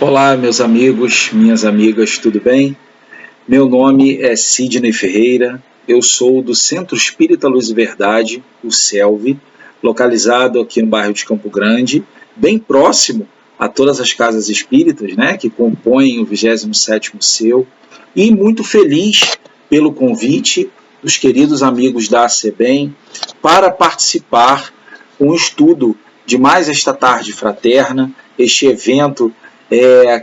Olá, meus amigos, minhas amigas, tudo bem? Meu nome é Sidney Ferreira, eu sou do Centro Espírita Luz e Verdade, o CELV, localizado aqui no bairro de Campo Grande, bem próximo a todas as casas espíritas, né, que compõem o 27º CEU, e muito feliz pelo convite dos queridos amigos da ACBEM para participar com um estudo de mais esta tarde fraterna, este evento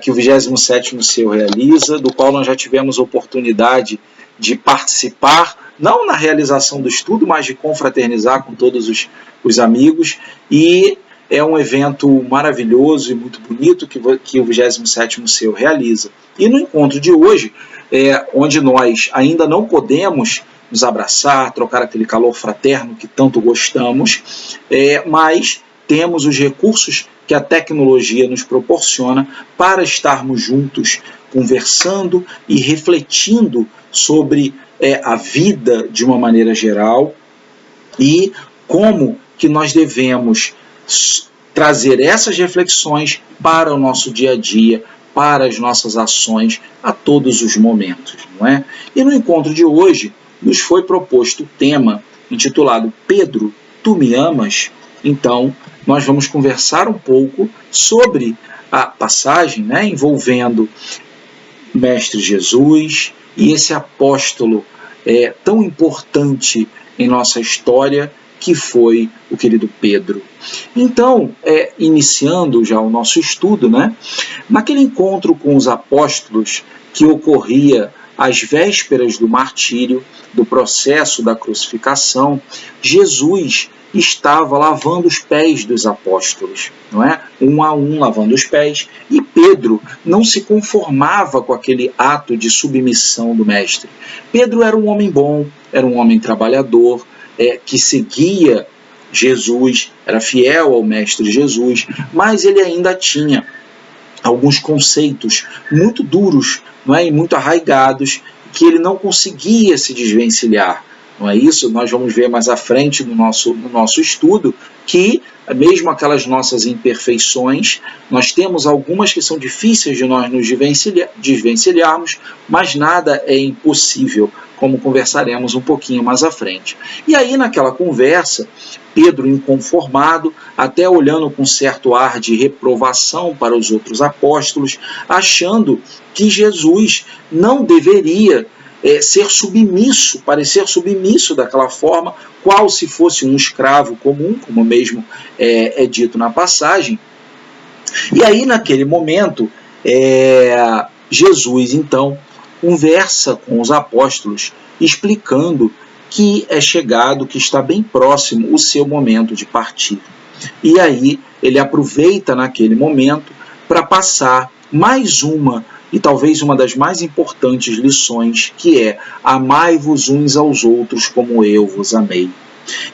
que o 27º CEU realiza, do qual nós já tivemos oportunidade de participar, não na realização do estudo, mas de confraternizar com todos os amigos, e é um evento maravilhoso e muito bonito que o 27º CEU realiza. E no encontro de hoje, onde nós ainda não podemos nos abraçar, trocar aquele calor fraterno que tanto gostamos, mas temos os recursos que a tecnologia nos proporciona para estarmos juntos, conversando e refletindo sobre a vida de uma maneira geral e como que nós devemos trazer essas reflexões para o nosso dia a dia, para as nossas ações a todos os momentos, não é? E no encontro de hoje nos foi proposto o tema intitulado Pedro, tu me amas? Então, nós vamos conversar um pouco sobre a passagem, né, envolvendo o Mestre Jesus e esse apóstolo tão importante em nossa história, que foi o querido Pedro. Então, iniciando já o nosso estudo, né, naquele encontro com os apóstolos que ocorria às vésperas do martírio, do processo da crucificação, Jesus estava lavando os pés dos apóstolos, não é? Um a um lavando os pés, e Pedro não se conformava com aquele ato de submissão do mestre. Pedro era um homem bom, era um homem trabalhador, que seguia Jesus, era fiel ao mestre Jesus, mas ele ainda tinha alguns conceitos muito duros, não é? E muito arraigados, que ele não conseguia se desvencilhar. Não é isso? Nós vamos ver mais à frente no nosso estudo que, mesmo aquelas nossas imperfeições, nós temos algumas que são difíceis de nós nos desvencilharmos, mas nada é impossível, como conversaremos um pouquinho mais à frente. E aí, naquela conversa, Pedro, inconformado, até olhando com certo ar de reprovação para os outros apóstolos, achando que Jesus não deveria parecer submisso daquela forma, qual se fosse um escravo comum, como mesmo é dito na passagem. E aí, naquele momento, Jesus, então, conversa com os apóstolos, explicando que é chegado, que está bem próximo o seu momento de partir. E aí, ele aproveita naquele momento para passar mais uma, e talvez uma das mais importantes lições, que é: amai-vos uns aos outros como eu vos amei.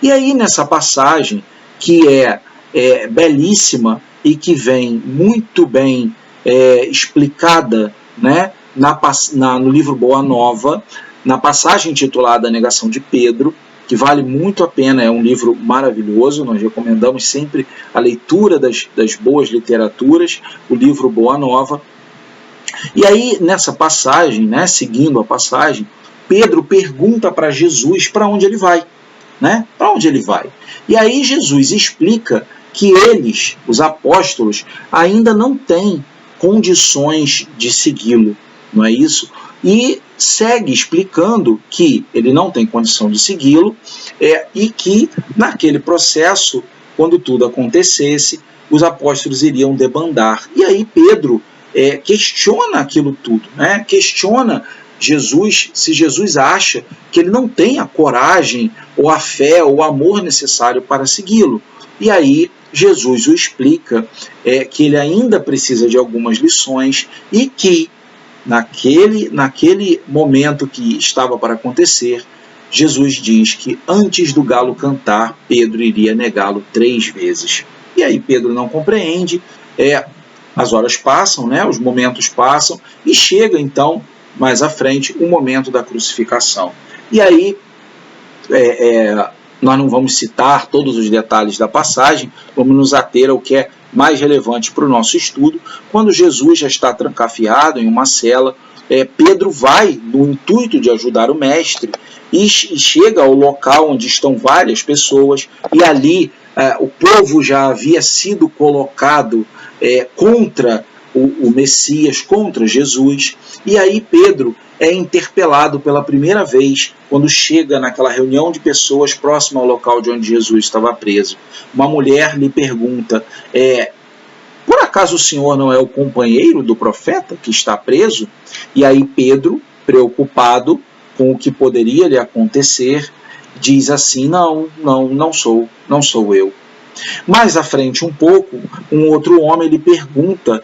E aí, nessa passagem, que é belíssima e que vem muito bem explicada, né, no livro Boa Nova, na passagem intitulada A Negação de Pedro, que vale muito a pena, é um livro maravilhoso, nós recomendamos sempre a leitura das boas literaturas, o livro Boa Nova. E aí, nessa passagem, né, seguindo a passagem, Pedro pergunta para Jesus para onde ele vai, né? Para onde ele vai? E aí Jesus explica que eles, os apóstolos, ainda não têm condições de segui-lo, não é isso? E segue explicando que ele não tem condição de segui-lo e que naquele processo, quando tudo acontecesse, os apóstolos iriam debandar. E aí Pedro questiona aquilo tudo, né? Questiona Jesus, se Jesus acha que ele não tem a coragem, ou a fé, ou o amor necessário para segui-lo. E aí Jesus o explica que ele ainda precisa de algumas lições e que naquele momento que estava para acontecer, Jesus diz que antes do galo cantar, Pedro iria negá-lo 3 vezes. E aí Pedro não compreende, as horas passam, né, os momentos passam, e chega então, mais à frente, o momento da crucificação. E aí, nós não vamos citar todos os detalhes da passagem, vamos nos ater ao que é mais relevante para o nosso estudo, quando Jesus já está trancafiado em uma cela, Pedro vai no intuito de ajudar o mestre e chega ao local onde estão várias pessoas, e ali o povo já havia sido colocado contra o Messias, contra Jesus, e aí Pedro é interpelado pela primeira vez quando chega naquela reunião de pessoas próxima ao local de onde Jesus estava preso. Uma mulher lhe pergunta, por acaso o senhor não é o companheiro do profeta que está preso? E aí Pedro, preocupado com o que poderia lhe acontecer, diz assim, não sou eu. Mais à frente um pouco, um outro homem lhe pergunta,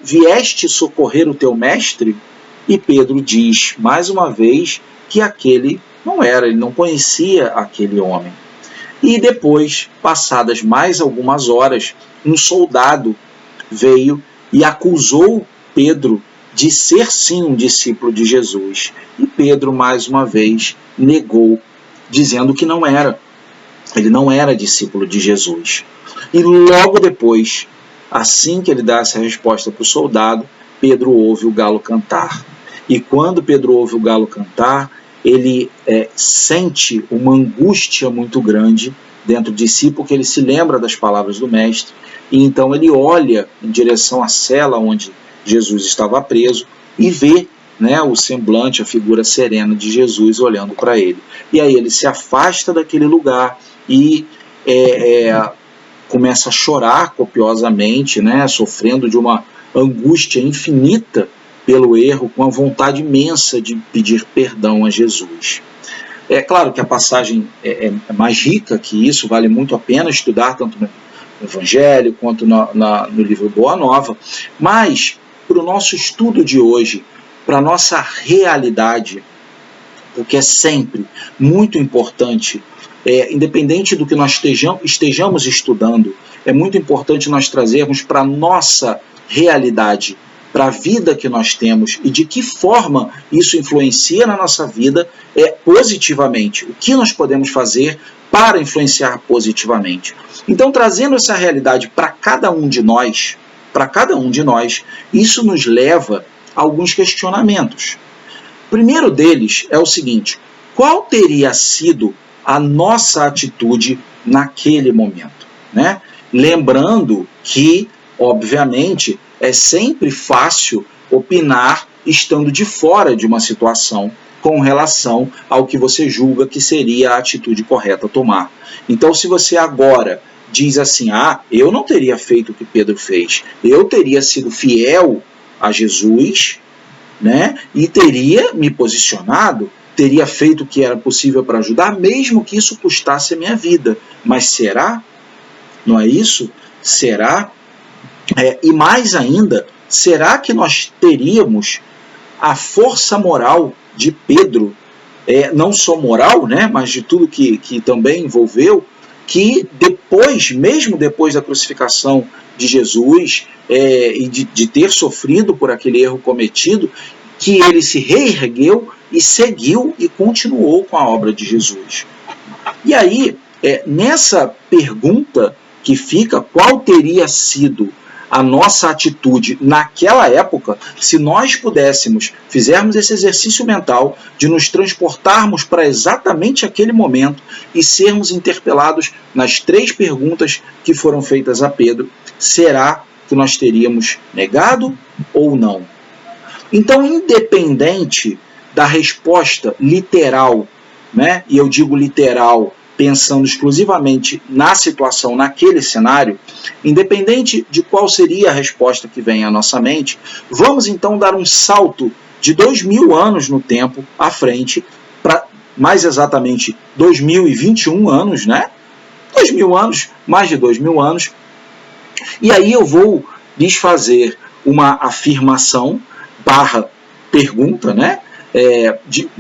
vieste socorrer o teu mestre? E Pedro diz, mais uma vez, que aquele não era, ele não conhecia aquele homem. E depois, passadas mais algumas horas, um soldado veio e acusou Pedro de ser sim um discípulo de Jesus. E Pedro, mais uma vez, negou, dizendo que não era. Ele não era discípulo de Jesus. E logo depois, assim que ele dá essa resposta para o soldado, Pedro ouve o galo cantar. E quando Pedro ouve o galo cantar, ele sente uma angústia muito grande dentro de si, porque ele se lembra das palavras do mestre, e então ele olha em direção à cela onde Jesus estava preso e vê o semblante, a figura serena de Jesus olhando para ele. E aí ele se afasta daquele lugar e começa a chorar copiosamente, sofrendo de uma angústia infinita pelo erro, com a vontade imensa de pedir perdão a Jesus. É claro que a passagem é mais rica que isso, vale muito a pena estudar, tanto no Evangelho quanto no livro Boa Nova, mas para o nosso estudo de hoje, para a nossa realidade, o que é sempre muito importante, independente do que nós estejamos estudando, é muito importante nós trazermos para a nossa realidade, para a vida que nós temos e de que forma isso influencia na nossa vida positivamente. O que nós podemos fazer para influenciar positivamente. Então, trazendo essa realidade para cada um de nós, isso nos leva a alguns questionamentos. O primeiro deles é o seguinte: qual teria sido a nossa atitude naquele momento? Lembrando que, obviamente, é sempre fácil opinar estando de fora de uma situação com relação ao que você julga que seria a atitude correta a tomar. Então, se você agora diz assim, eu não teria feito o que Pedro fez, eu teria sido fiel a Jesus, e teria me posicionado, teria feito o que era possível para ajudar, mesmo que isso custasse a minha vida. Mas será? Não é isso? Será? E mais ainda, será que nós teríamos a força moral de Pedro, não só moral, mas de tudo que também envolveu, que depois, mesmo depois da crucificação de Jesus, e de ter sofrido por aquele erro cometido, que ele se reergueu e seguiu e continuou com a obra de Jesus. E aí, nessa pergunta que fica, qual teria sido a nossa atitude naquela época, se nós fizermos esse exercício mental de nos transportarmos para exatamente aquele momento e sermos interpelados nas 3 perguntas que foram feitas a Pedro, será que nós teríamos negado ou não? Então, independente da resposta literal, e eu digo literal pensando exclusivamente na situação, naquele cenário, independente de qual seria a resposta que vem à nossa mente, vamos então dar um salto de 2000 anos no tempo à frente, para mais exatamente 2021 anos, 2000 anos, mais de 2000 anos, e aí eu vou lhes fazer uma afirmação / pergunta,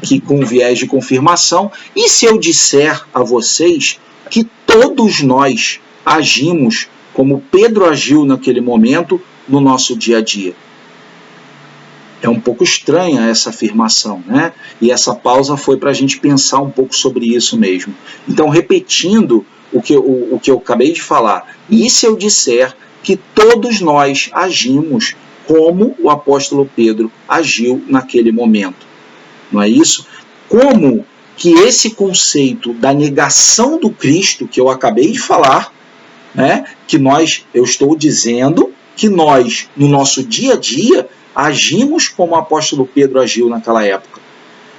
que com viés de confirmação, e se eu disser a vocês que todos nós agimos como Pedro agiu naquele momento no nosso dia a dia? É um pouco estranha essa afirmação, E essa pausa foi para a gente pensar um pouco sobre isso mesmo. Então, repetindo o que eu acabei de falar, e se eu disser que todos nós agimos como o apóstolo Pedro agiu naquele momento. Não é isso? Como que esse conceito da negação do Cristo, que eu acabei de falar, né, eu estou dizendo que nós, no nosso dia a dia, agimos como o apóstolo Pedro agiu naquela época.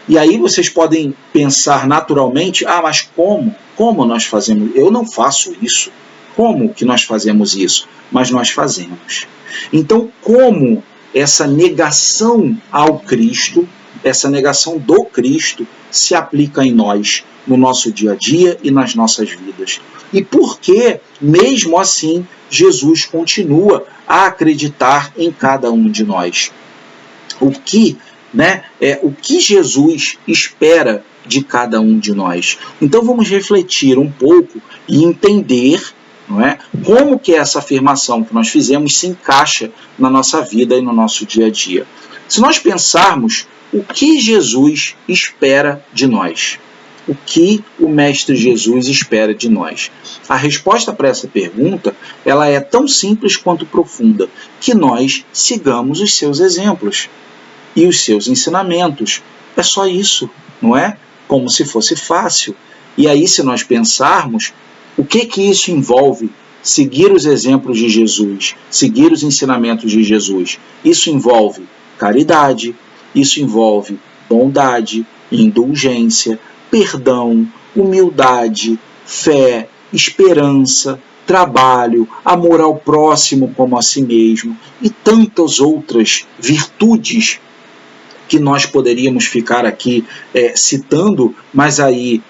E aí vocês podem pensar naturalmente, mas como? Como nós fazemos? Eu não faço isso. Como que nós fazemos isso? Mas nós fazemos. Então, como essa negação ao Cristo, essa negação do Cristo, se aplica em nós, no nosso dia a dia e nas nossas vidas? E por que, mesmo assim, Jesus continua a acreditar em cada um de nós? O que Jesus espera de cada um de nós? Então vamos refletir um pouco e entender, não é, como que essa afirmação que nós fizemos se encaixa na nossa vida e no nosso dia a dia. Se nós pensarmos o que Jesus espera de nós, o que o Mestre Jesus espera de nós, a resposta para essa pergunta ela é tão simples quanto profunda, que nós sigamos os seus exemplos e os seus ensinamentos. É só isso, não é? Como se fosse fácil. E aí, se nós pensarmos, o que isso envolve? Seguir os exemplos de Jesus, seguir os ensinamentos de Jesus. Isso envolve caridade, isso envolve bondade, indulgência, perdão, humildade, fé, esperança, trabalho, amor ao próximo como a si mesmo e tantas outras virtudes que nós poderíamos ficar aqui citando, mas aí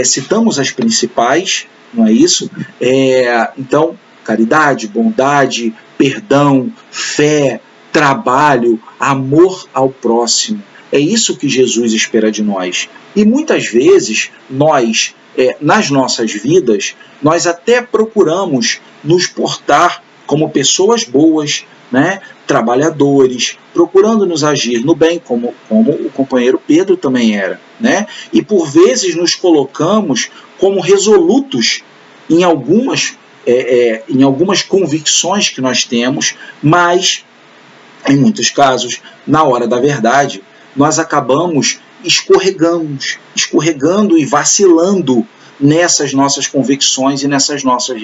citamos as principais, não é isso? Então, caridade, bondade, perdão, fé, trabalho, amor ao próximo. É isso que Jesus espera de nós. E muitas vezes, nós, nas nossas vidas, nós até procuramos nos portar como pessoas boas, né? Trabalhadores, procurando nos agir no bem, como o companheiro Pedro também era, né? E por vezes nos colocamos como resolutos em algumas convicções que nós temos, mas em muitos casos, na hora da verdade, nós acabamos escorregando e vacilando nessas nossas convicções e nessas nossas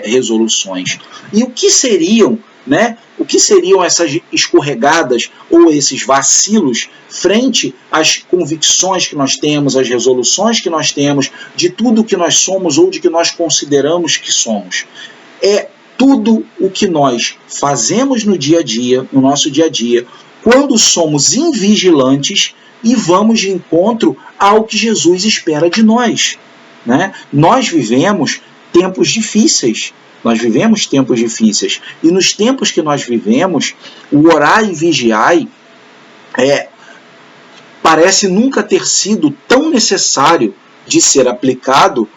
resoluções. E o que seriam, né? O que seriam essas escorregadas ou esses vacilos frente às convicções que nós temos, às resoluções que nós temos, de tudo que nós somos ou de que nós consideramos que somos? É tudo o que nós fazemos no dia a dia, no nosso dia a dia, quando somos invigilantes e vamos de encontro ao que Jesus espera de nós, né? Nós vivemos tempos difíceis. E nos tempos que nós vivemos, o orar e vigiai parece nunca ter sido tão necessário de ser aplicado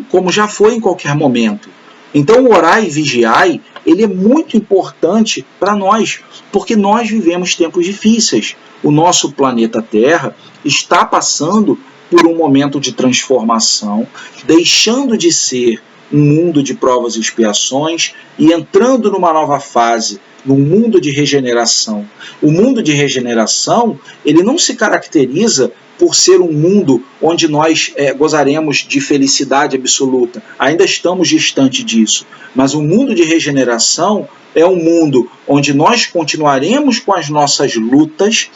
como já foi em qualquer momento. Então, o orar e vigiai, ele é muito importante para nós, porque nós vivemos tempos difíceis. O nosso planeta Terra está passando por um momento de transformação, deixando de ser um mundo de provas e expiações e entrando numa nova fase, num mundo de regeneração. O mundo de regeneração, ele não se caracteriza por ser um mundo onde nós gozaremos de felicidade absoluta. Ainda estamos distante disso. Mas o mundo de regeneração é um mundo onde nós continuaremos com as nossas lutas,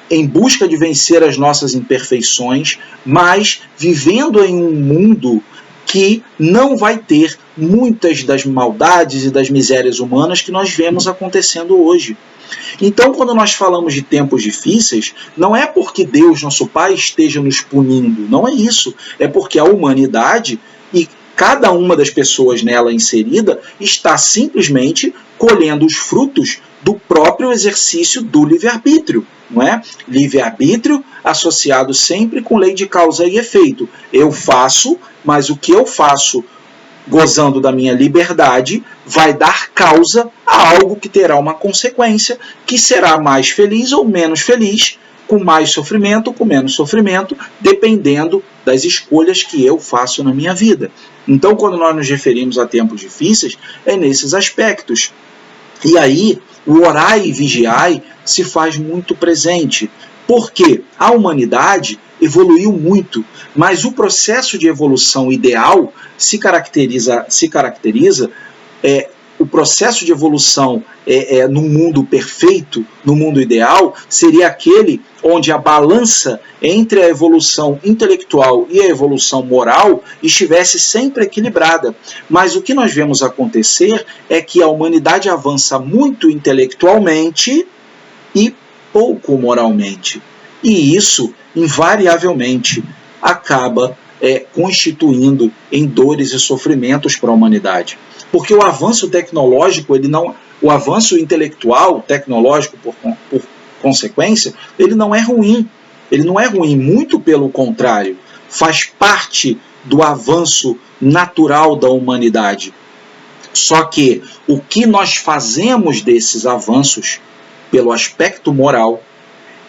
em busca de vencer as nossas imperfeições, mas vivendo em um mundo que não vai ter muitas das maldades e das misérias humanas que nós vemos acontecendo hoje. Então, quando nós falamos de tempos difíceis, não é porque Deus, nosso Pai, esteja nos punindo, não é isso. É porque a humanidade e cada uma das pessoas nela inserida está simplesmente colhendo os frutos do próprio exercício do livre-arbítrio, não é? Livre-arbítrio associado sempre com lei de causa e efeito. Eu faço, mas o que eu faço gozando da minha liberdade vai dar causa a algo que terá uma consequência, que será mais feliz ou menos feliz com mais sofrimento, com menos sofrimento, dependendo das escolhas que eu faço na minha vida. Então, quando nós nos referimos a tempos difíceis, é nesses aspectos. E aí, o orai e vigiai se faz muito presente, porque a humanidade evoluiu muito, mas o processo de evolução ideal se caracteriza o processo de evolução no mundo perfeito, no mundo ideal, seria aquele onde a balança entre a evolução intelectual e a evolução moral estivesse sempre equilibrada. Mas o que nós vemos acontecer é que a humanidade avança muito intelectualmente e pouco moralmente. E isso, invariavelmente, acaba constituindo em dores e sofrimentos para a humanidade. Porque o avanço tecnológico, o avanço intelectual, tecnológico por consequência, ele não é ruim. Ele não é ruim, muito pelo contrário. Faz parte do avanço natural da humanidade. Só que o que nós fazemos desses avanços, pelo aspecto moral,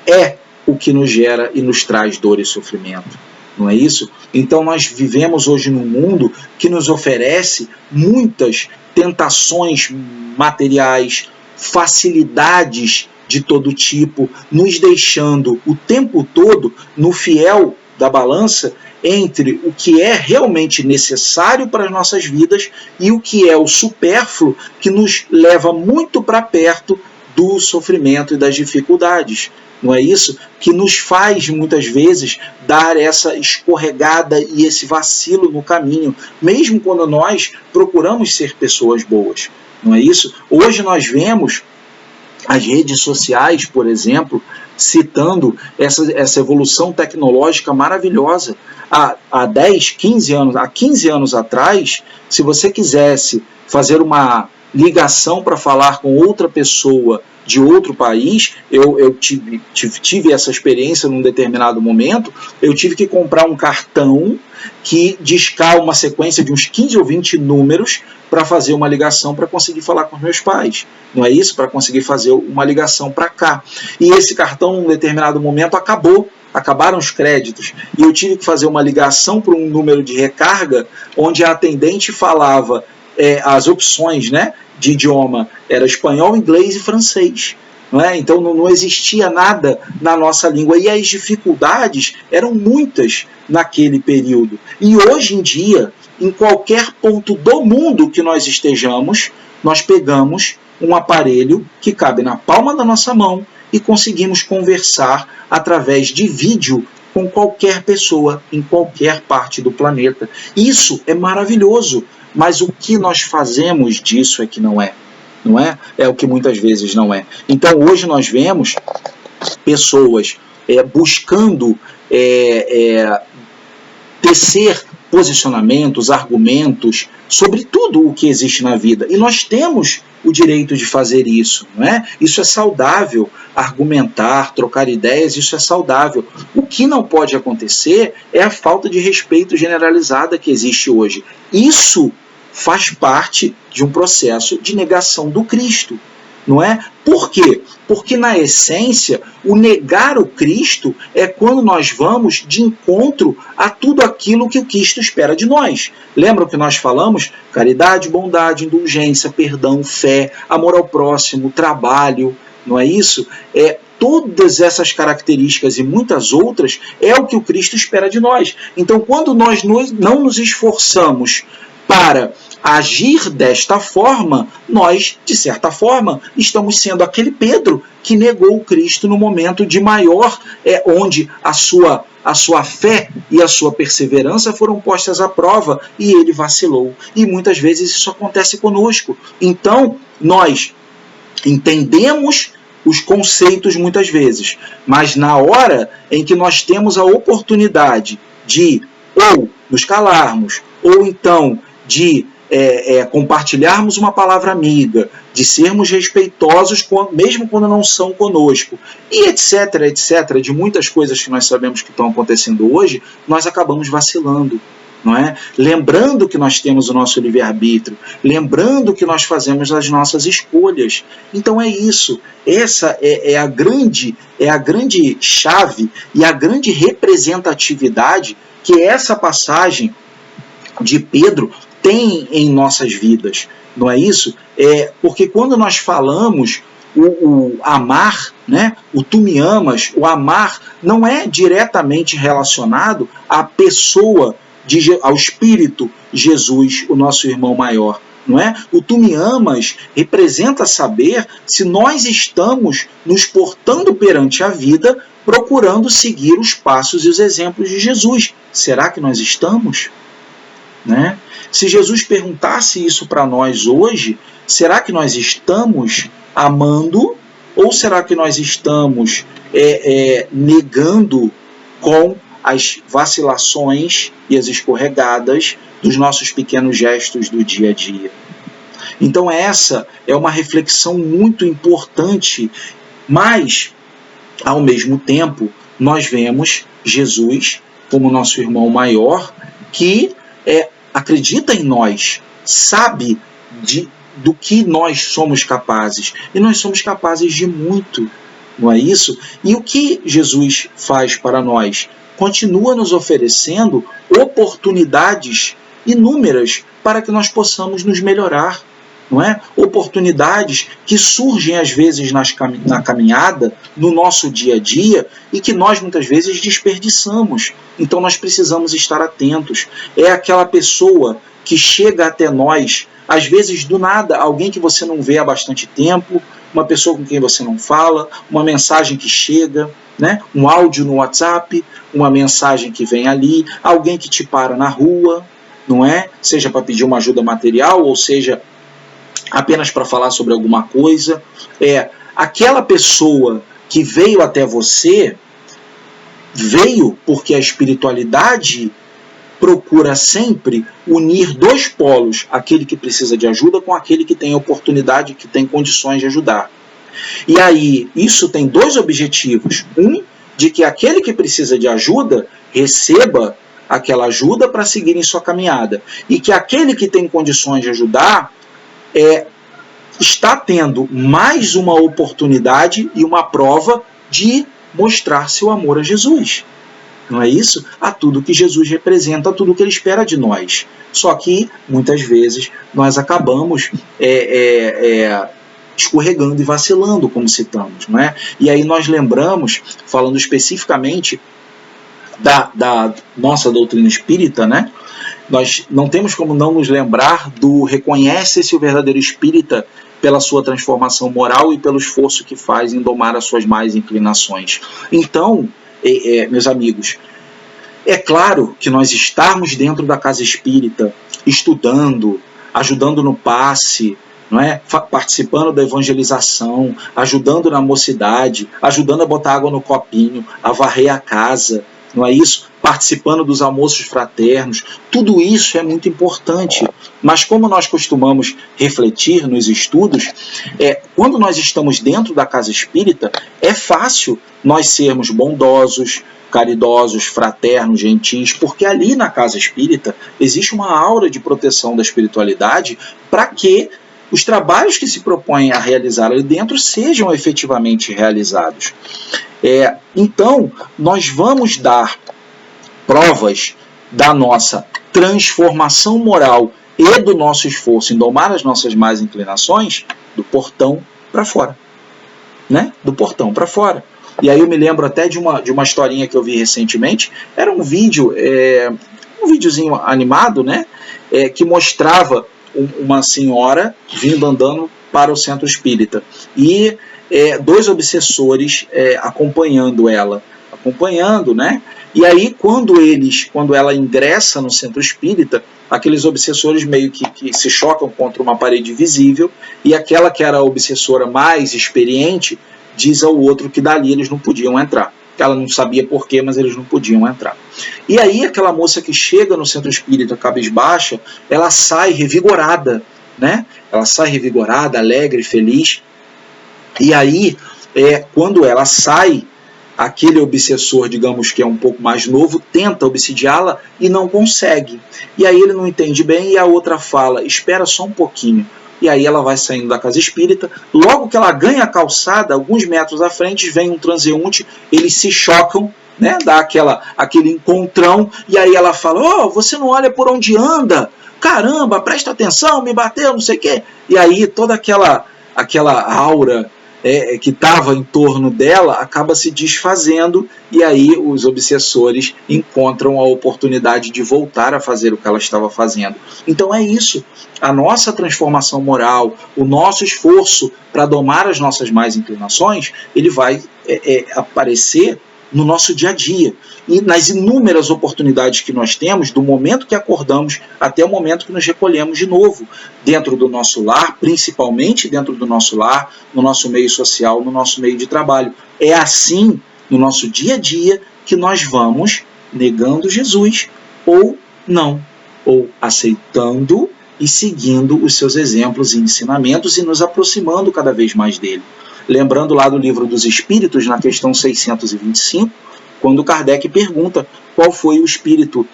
é o que nos gera e nos traz dor e sofrimento. Não é isso? Então nós vivemos hoje num mundo que nos oferece muitas tentações materiais, facilidades de todo tipo, nos deixando o tempo todo no fiel da balança entre o que é realmente necessário para as nossas vidas e o que é o supérfluo, que nos leva muito para perto do sofrimento e das dificuldades. Não é isso? Que nos faz, muitas vezes, dar essa escorregada e esse vacilo no caminho, mesmo quando nós procuramos ser pessoas boas. Não é isso? Hoje nós vemos as redes sociais, por exemplo, citando essa evolução tecnológica maravilhosa. Há 10, 15 anos, há 15 anos atrás, se você quisesse fazer uma ligação para falar com outra pessoa de outro país, eu tive essa experiência num determinado momento, eu tive que comprar um cartão que discar uma sequência de uns 15 ou 20 números para fazer uma ligação para conseguir falar com os meus pais. Não é isso? Para conseguir fazer uma ligação para cá. E esse cartão, num determinado momento, acabaram os créditos. E eu tive que fazer uma ligação para um número de recarga, onde a atendente falava as opções, né, de idioma, era espanhol, inglês e francês. Não é? Então não existia nada na nossa língua. E as dificuldades eram muitas naquele período. E hoje em dia, em qualquer ponto do mundo que nós estejamos, nós pegamos um aparelho que cabe na palma da nossa mão e conseguimos conversar através de vídeo com qualquer pessoa em qualquer parte do planeta. Isso é maravilhoso, mas o que nós fazemos disso é que não é. Não é? É o que muitas vezes não é. Então hoje nós vemos pessoas buscando tecer posicionamentos, argumentos sobre tudo o que existe na vida. E nós temos o direito de fazer isso, não é? Isso é saudável, argumentar, trocar ideias, isso é saudável. O que não pode acontecer é a falta de respeito generalizada que existe hoje. Isso faz parte de um processo de negação do Cristo, não é? Por quê? Porque, na essência, o negar o Cristo é quando nós vamos de encontro a tudo aquilo que o Cristo espera de nós. Lembra o que nós falamos? Caridade, bondade, indulgência, perdão, fé, amor ao próximo, trabalho, não é isso? Todas essas características e muitas outras é o que o Cristo espera de nós. Então, quando nós não nos esforçamos para agir desta forma, nós, de certa forma, estamos sendo aquele Pedro que negou o Cristo no momento de maior, onde a sua fé e a sua perseverança foram postas à prova e ele vacilou. E muitas vezes isso acontece conosco. Então, nós entendemos os conceitos muitas vezes, mas na hora em que nós temos a oportunidade de ou nos calarmos, ou então de compartilharmos uma palavra amiga, de sermos respeitosos mesmo quando não são conosco, e etc, de muitas coisas que nós sabemos que estão acontecendo hoje, nós acabamos vacilando, não é? Lembrando que nós temos o nosso livre-arbítrio, lembrando que nós fazemos as nossas escolhas. Então é isso, essa é a grande chave e a grande representatividade que essa passagem de Pedro tem em nossas vidas, não é isso? Porque quando nós falamos o amar, né? O tu me amas, o amar não é diretamente relacionado à pessoa, ao Espírito Jesus, o nosso irmão maior, não é? O tu me amas representa saber se nós estamos nos portando perante a vida, procurando seguir os passos e os exemplos de Jesus. Será que nós estamos? Né? Se Jesus perguntasse isso para nós hoje, será que nós estamos amando ou será que nós estamos negando com as vacilações e as escorregadas dos nossos pequenos gestos do dia a dia? Então essa é uma reflexão muito importante, mas ao mesmo tempo nós vemos Jesus como nosso irmão maior que acredita em nós, sabe do que nós somos capazes. E nós somos capazes de muito, não é isso? E o que Jesus faz para nós? Continua nos oferecendo oportunidades inúmeras para que nós possamos nos melhorar, não é? Oportunidades que surgem às vezes na caminhada, no nosso dia a dia, e que nós muitas vezes desperdiçamos. Então nós precisamos estar atentos. É aquela pessoa que chega até nós, às vezes do nada, alguém que você não vê há bastante tempo, uma pessoa com quem você não fala, uma mensagem que chega, né? Um áudio no WhatsApp, uma mensagem que vem ali, alguém que te para na rua, não é? Seja para pedir uma ajuda material, ou seja apenas para falar sobre alguma coisa. Aquela pessoa que veio até você, veio porque a espiritualidade procura sempre unir dois polos, aquele que precisa de ajuda com aquele que tem oportunidade, que tem condições de ajudar. E aí, isso tem dois objetivos. Um, de que aquele que precisa de ajuda receba aquela ajuda para seguir em sua caminhada. E que aquele que tem condições de ajudar está tendo mais uma oportunidade e uma prova de mostrar seu amor a Jesus. Não é isso? A tudo que Jesus representa, a tudo que ele espera de nós. Só que, muitas vezes, nós acabamos escorregando e vacilando, como citamos. Não é? E aí nós lembramos, falando especificamente da nossa doutrina espírita, né? Nós não temos como não nos lembrar do reconhece-se o verdadeiro espírita pela sua transformação moral e pelo esforço que faz em domar as suas más inclinações. Então, meus amigos, é claro que nós estarmos dentro da casa espírita, estudando, ajudando no passe, não é? Participando da evangelização, ajudando na mocidade, ajudando a botar água no copinho, a varrer a casa, não é isso? Participando dos almoços fraternos, tudo isso é muito importante. Mas como nós costumamos refletir nos estudos, quando nós estamos dentro da casa espírita, é fácil nós sermos bondosos, caridosos, fraternos, gentis, porque ali na casa espírita existe uma aura de proteção da espiritualidade para que os trabalhos que se propõem a realizar ali dentro sejam efetivamente realizados. Então, nós vamos dar provas da nossa transformação moral e do nosso esforço em domar as nossas más inclinações do portão para fora. Né? Do portão para fora. E aí eu me lembro até de uma historinha que eu vi recentemente. Era um vídeo, um videozinho animado, né? Que mostrava uma senhora vindo andando para o centro espírita. E dois obsessores acompanhando ela. Acompanhando, né? E aí, quando ela ingressa no centro espírita, aqueles obsessores meio que se chocam contra uma parede visível, e aquela que era a obsessora mais experiente diz ao outro que dali eles não podiam entrar. Ela não sabia porquê, mas eles não podiam entrar. E aí, aquela moça que chega no centro espírita cabisbaixa, ela sai revigorada, né? Ela sai revigorada, alegre, feliz. E aí, quando ela sai, aquele obsessor, digamos que é um pouco mais novo, tenta obsidiá-la e não consegue. E aí ele não entende bem e a outra fala, espera só um pouquinho. E aí ela vai saindo da casa espírita. Logo que ela ganha a calçada, alguns metros à frente, vem um transeunte, eles se chocam, né? Dá aquele encontrão, e aí ela fala, oh, você não olha por onde anda? Caramba, presta atenção, me bateu, não sei o quê. E aí toda aquela aura que estava em torno dela acaba se desfazendo, e aí os obsessores encontram a oportunidade de voltar a fazer o que ela estava fazendo. Então é isso, a nossa transformação moral, o nosso esforço para domar as nossas más inclinações, ele vai aparecer no nosso dia a dia, e nas inúmeras oportunidades que nós temos, do momento que acordamos até o momento que nos recolhemos de novo, dentro do nosso lar, principalmente dentro do nosso lar, no nosso meio social, no nosso meio de trabalho. É assim, no nosso dia a dia, que nós vamos negando Jesus, ou não, ou aceitando e seguindo os seus exemplos e ensinamentos e nos aproximando cada vez mais dele. Lembrando lá do Livro dos Espíritos, na questão 625, quando Kardec pergunta qual foi o espírito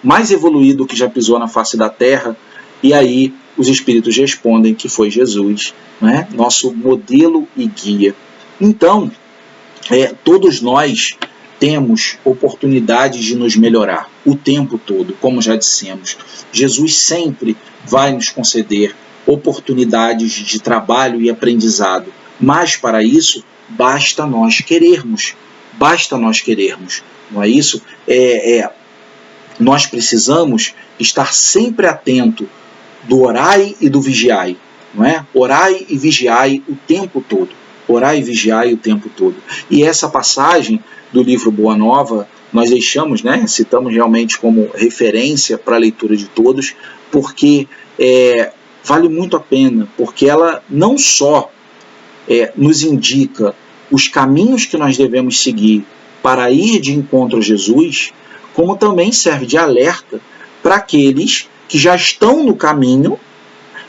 mais evoluído que já pisou na face da Terra, e aí os espíritos respondem que foi Jesus, né? Nosso modelo e guia. Então, todos nós temos oportunidades de nos melhorar o tempo todo, como já dissemos. Jesus sempre vai nos conceder oportunidades de trabalho e aprendizado, mas para isso basta nós querermos, não é isso? Nós precisamos estar sempre atento do orai e do vigiai, não é? Orai e vigiai o tempo todo, orai e vigiai o tempo todo. E essa passagem do livro Boa Nova nós deixamos, né, citamos realmente como referência para a leitura de todos, porque vale muito a pena, porque ela não só nos indica os caminhos que nós devemos seguir para ir de encontro a Jesus, como também serve de alerta para aqueles que já estão no caminho,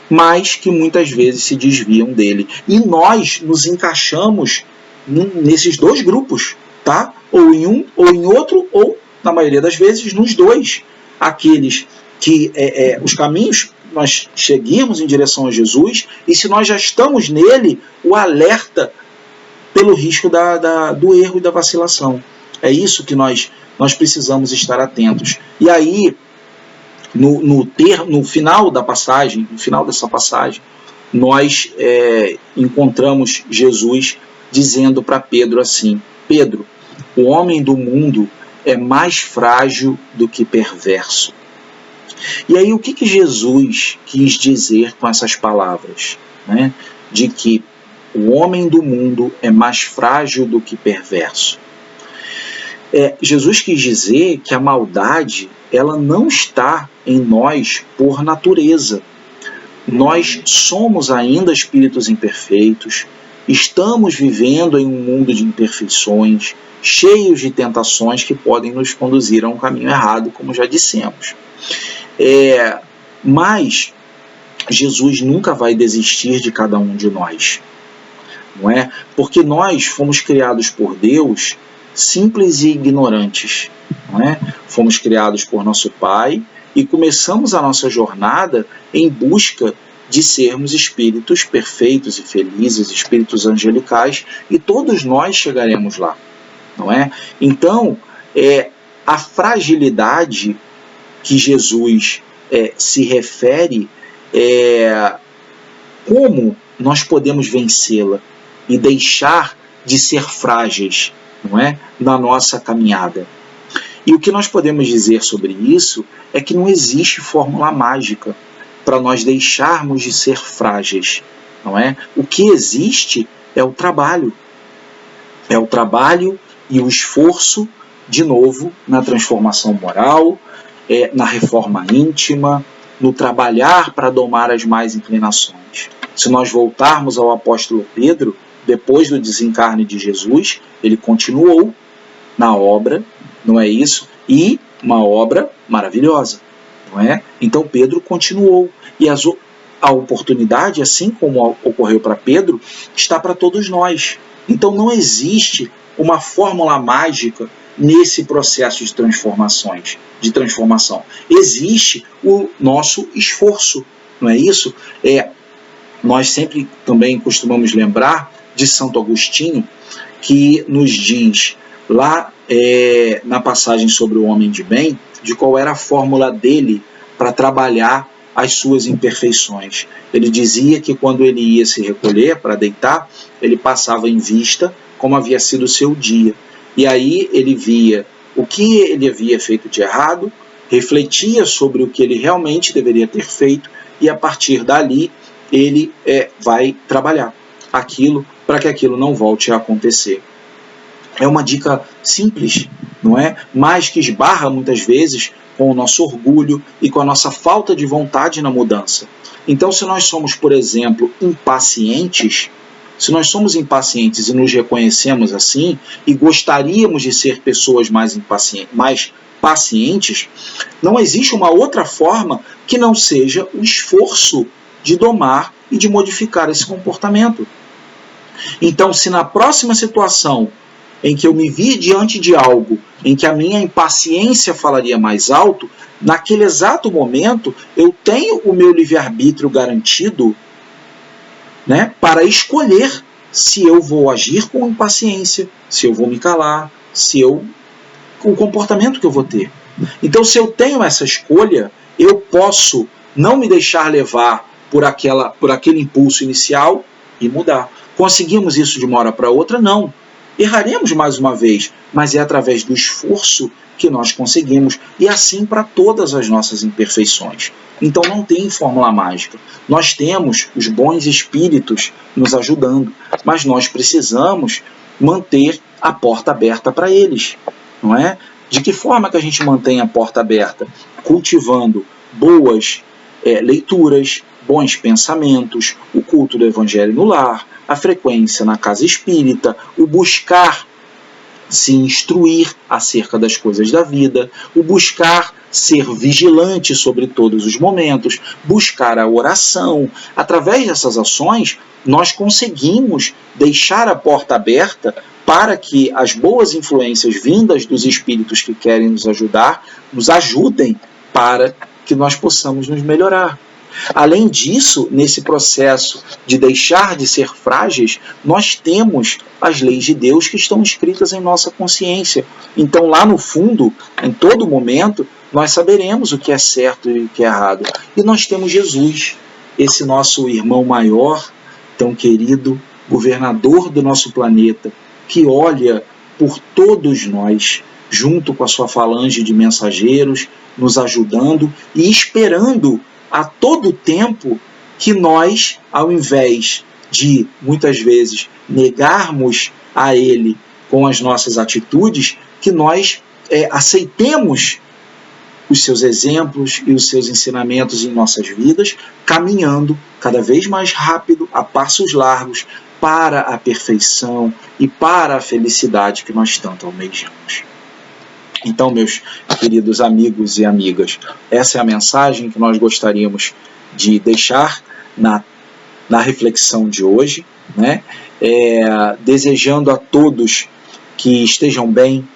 mas que muitas vezes se desviam dele. E nós nos encaixamos nesses dois grupos, tá? Ou em um, ou em outro, ou, na maioria das vezes, nos dois. Aqueles que os caminhos nós seguimos em direção a Jesus, e se nós já estamos nele, o alerta pelo risco do erro e da vacilação. É isso que nós precisamos estar atentos. E aí, no final da passagem, no final dessa passagem, nós encontramos Jesus dizendo para Pedro assim: Pedro, o homem do mundo é mais frágil do que perverso. E aí o que Jesus quis dizer com essas palavras? Né? De que o homem do mundo é mais frágil do que perverso. Jesus quis dizer que a maldade ela não está em nós por natureza. Nós somos ainda espíritos imperfeitos, estamos vivendo em um mundo de imperfeições, cheios de tentações que podem nos conduzir a um caminho errado, como já dissemos. Mas Jesus nunca vai desistir de cada um de nós, não é? Porque nós fomos criados por Deus simples e ignorantes, não é? Fomos criados por nosso Pai e começamos a nossa jornada em busca de sermos espíritos perfeitos e felizes, espíritos angelicais, e todos nós chegaremos lá, não é? Então, a fragilidade que Jesus se refere, como nós podemos vencê-la e deixar de ser frágeis, não é? Na nossa caminhada. E o que nós podemos dizer sobre isso é que não existe fórmula mágica para nós deixarmos de ser frágeis, não é? O que existe é o trabalho. É o trabalho e o esforço, de novo, na transformação moral, na reforma íntima, no trabalhar para domar as más inclinações. Se nós voltarmos ao apóstolo Pedro, depois do desencarne de Jesus, ele continuou na obra, não é isso? E uma obra maravilhosa, não é? Então Pedro continuou. E a oportunidade, assim como ocorreu para Pedro, está para todos nós. Então não existe uma fórmula mágica nesse processo de transformação. Existe o nosso esforço, não é isso? Nós sempre também costumamos lembrar de Santo Agostinho, que nos diz lá na passagem sobre o homem de bem, de qual era a fórmula dele para trabalhar as suas imperfeições. Ele dizia que quando ele ia se recolher para deitar, ele passava em vista como havia sido o seu dia. E aí ele via o que ele havia feito de errado, refletia sobre o que ele realmente deveria ter feito, e a partir dali ele vai trabalhar aquilo para que aquilo não volte a acontecer. É uma dica simples, não é? Mas que esbarra muitas vezes com o nosso orgulho e com a nossa falta de vontade na mudança. Então, se nós somos, por exemplo, impacientes, se nós somos impacientes e nos reconhecemos assim e gostaríamos de ser pessoas mais pacientes, não existe uma outra forma que não seja o esforço de domar e de modificar esse comportamento. Então, se na próxima situação em que eu me vi diante de algo em que a minha impaciência falaria mais alto, naquele exato momento eu tenho o meu livre-arbítrio garantido, né, para escolher se eu vou agir com impaciência, se eu vou me calar, o comportamento que eu vou ter. Então, se eu tenho essa escolha, eu posso não me deixar levar por aquele impulso inicial e mudar. Conseguimos isso de uma hora para outra? Não. Erraremos mais uma vez, mas é através do esforço que nós conseguimos, e assim para todas as nossas imperfeições. Então não tem fórmula mágica. Nós temos os bons espíritos nos ajudando, mas nós precisamos manter a porta aberta para eles, não é? De que forma que a gente mantém a porta aberta? Cultivando boas leituras, bons pensamentos, o culto do Evangelho no lar, a frequência na casa espírita, o buscar se instruir acerca das coisas da vida, o buscar ser vigilante sobre todos os momentos, buscar a oração. Através dessas ações, nós conseguimos deixar a porta aberta para que as boas influências vindas dos espíritos que querem nos ajudar, nos ajudem para que nós possamos nos melhorar. Além disso, nesse processo de deixar de ser frágeis, nós temos as leis de Deus que estão escritas em nossa consciência. Então, lá no fundo, em todo momento, nós saberemos o que é certo e o que é errado. E nós temos Jesus, esse nosso irmão maior, tão querido, governador do nosso planeta, que olha por todos nós, junto com a sua falange de mensageiros, nos ajudando e esperando a todo tempo que nós, ao invés de, muitas vezes, negarmos a Ele com as nossas atitudes, que nós aceitemos os seus exemplos e os seus ensinamentos em nossas vidas, caminhando cada vez mais rápido, a passos largos, para a perfeição e para a felicidade que nós tanto almejamos. Então, meus queridos amigos e amigas, essa é a mensagem que nós gostaríamos de deixar na reflexão de hoje, né? Desejando a todos que estejam bem,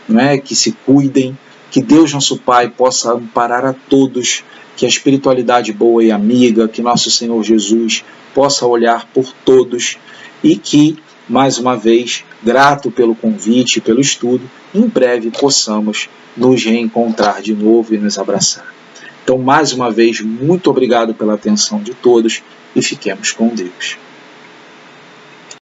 né? Que se cuidem, que Deus nosso Pai possa amparar a todos, que a espiritualidade boa e amiga, que nosso Senhor Jesus possa olhar por todos e que, mais uma vez, grato pelo convite e pelo estudo, em breve possamos nos reencontrar de novo e nos abraçar. Então, mais uma vez, muito obrigado pela atenção de todos e fiquemos com Deus.